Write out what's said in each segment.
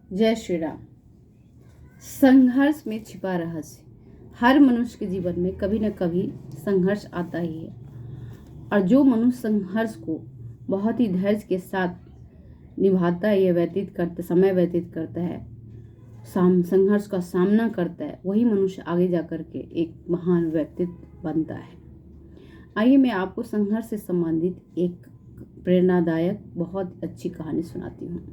जय श्री राम। संघर्ष में छिपा रहस्य। हर मनुष्य के जीवन में कभी न कभी संघर्ष आता ही है, और जो मनुष्य संघर्ष को बहुत ही धैर्य के साथ निभाता है या समय व्यतीत करता है, संघर्ष का सामना करता है, वही मनुष्य आगे जाकर के एक महान व्यक्तित्व बनता है। आइए मैं आपको संघर्ष से संबंधित एक प्रेरणादायक बहुत अच्छी कहानी सुनाती हूँ।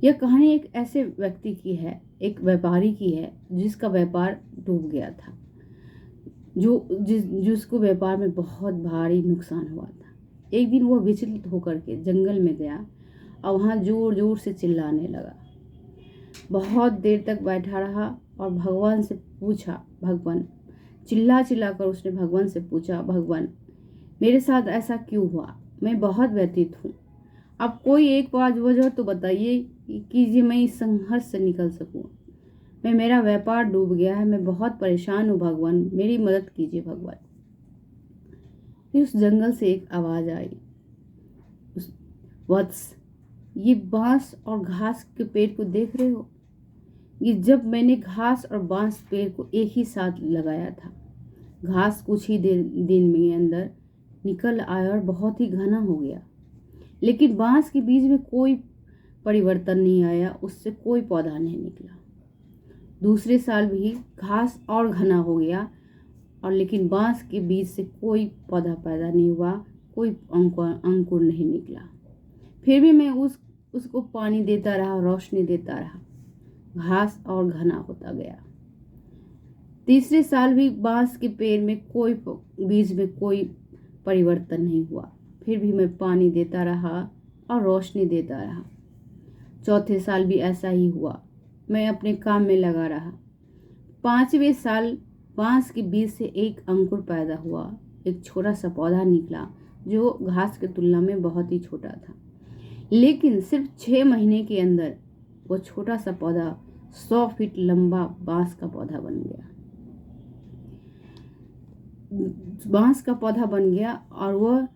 यह कहानी एक ऐसे व्यक्ति की है, एक व्यापारी की है जिसका व्यापार डूब गया था, जिसको व्यापार में बहुत भारी नुकसान हुआ था। एक दिन वह विचलित होकर के जंगल में गया और वहाँ जोर जोर से चिल्लाने लगा। बहुत देर तक बैठा रहा और भगवान से पूछा। भगवान चिल्ला कर उसने भगवान से पूछा, भगवान मेरे साथ ऐसा क्यों हुआ? मैं बहुत व्यतीत हूँ। अब कोई एक वजह तो बताइए कि मैं इस संघर्ष से निकल सकूं। मेरा व्यापार डूब गया है, मैं बहुत परेशान हूँ भगवान, मेरी मदद कीजिए भगवान। फिर उस जंगल से एक आवाज आई, वत्स, ये बांस और घास के पेड़ को देख रहे हो? ये जब मैंने घास और बांस पेड़ को एक ही साथ लगाया था, घास कुछ ही दिन में अंदर निकल आया और बहुत ही घना हो गया, लेकिन बांस के बीज में कोई परिवर्तन नहीं आया, उससे कोई पौधा नहीं निकला। दूसरे साल भी घास और घना हो गया और लेकिन बांस के बीज से कोई पौधा पैदा नहीं हुआ, कोई अंकुर नहीं निकला। फिर भी मैं उसको पानी देता रहा, रोशनी देता रहा, घास और घना होता गया। तीसरे साल भी बांस के पेड़ में कोई बीज में कोई परिवर्तन नहीं हुआ, फिर भी मैं पानी देता रहा और रोशनी देता रहा। चौथे साल भी ऐसा ही हुआ, मैं अपने काम में लगा रहा। पांचवें साल बांस के बीज से एक अंकुर पैदा हुआ, एक छोटा सा पौधा निकला जो घास की तुलना में बहुत ही छोटा था, लेकिन सिर्फ 6 महीने के अंदर वो छोटा सा पौधा 100 फीट लंबा बांस का पौधा बन गया। बांस का पौधा बन गया और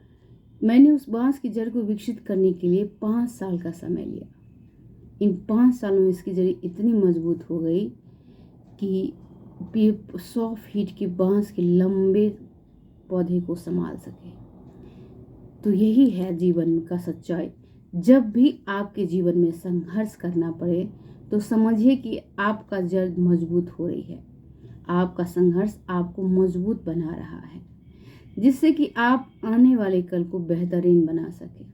मैंने उस बांस की जड़ को विकसित करने के लिए 5 साल का समय लिया। इन 5 सालों में इसकी जड़ इतनी मजबूत हो गई कि 100 फीट के बांस के लंबे पौधे को संभाल सके। तो यही है जीवन का सच्चाई। जब भी आपके जीवन में संघर्ष करना पड़े तो समझिए कि आपका जड़ मजबूत हो रही है। आपका संघर्ष आपको मजबूत बना रहा है, जिससे कि आप आने वाले कल को बेहतरीन बना सके।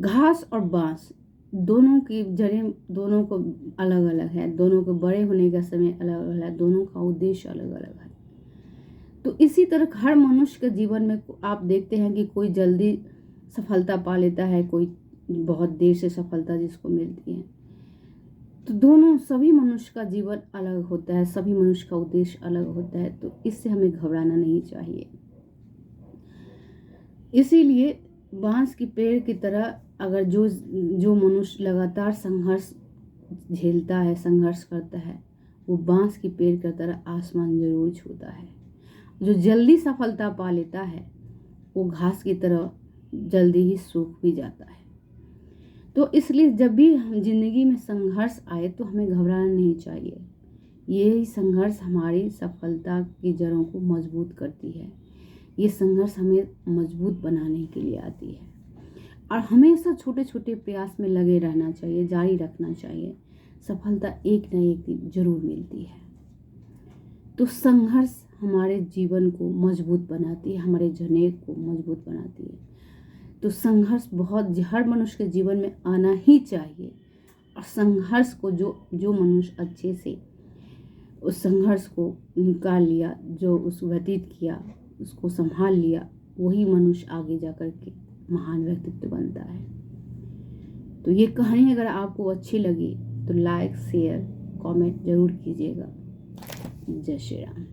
घास और बांस दोनों की जड़ें दोनों को अलग अलग है, दोनों के बड़े होने का समय अलग अलग है, दोनों का उद्देश्य अलग अलग है। तो इसी तरह हर मनुष्य के जीवन में आप देखते हैं कि कोई जल्दी सफलता पा लेता है, कोई बहुत देर से सफलता जिसको मिलती है। तो सभी मनुष्य का जीवन अलग होता है, सभी मनुष्य का उद्देश्य अलग होता है, तो इससे हमें घबराना नहीं चाहिए। इसीलिए बांस के पेड़ की तरह अगर जो मनुष्य लगातार संघर्ष झेलता है, संघर्ष करता है, वो बांस के पेड़ की तरह आसमान जरूर छूता है। जो जल्दी सफलता पा लेता है वो घास की तरह जल्दी ही सूख भी जाता है। तो इसलिए जब भी हम जिंदगी में संघर्ष आए तो हमें घबराना नहीं चाहिए। यही संघर्ष हमारी सफलता की जड़ों को मजबूत करती है। ये संघर्ष हमें मजबूत बनाने के लिए आती है, और हमेशा छोटे छोटे प्रयास में लगे रहना चाहिए, जारी रखना चाहिए। सफलता एक न एक दिन जरूर मिलती है। तो संघर्ष हमारे जीवन को मजबूत बनाती है, हमारे जनेब को मजबूत बनाती है। तो संघर्ष बहुत हर मनुष्य के जीवन में आना ही चाहिए, और संघर्ष को जो मनुष्य अच्छे से उस संघर्ष को निकाल लिया, जो उस व्यतीत किया, उसको संभाल लिया, वही मनुष्य आगे जाकर के महान व्यक्तित्व बनता है। तो ये कहानी अगर आपको अच्छी लगी तो लाइक, शेयर, कमेंट जरूर कीजिएगा। जय श्री राम।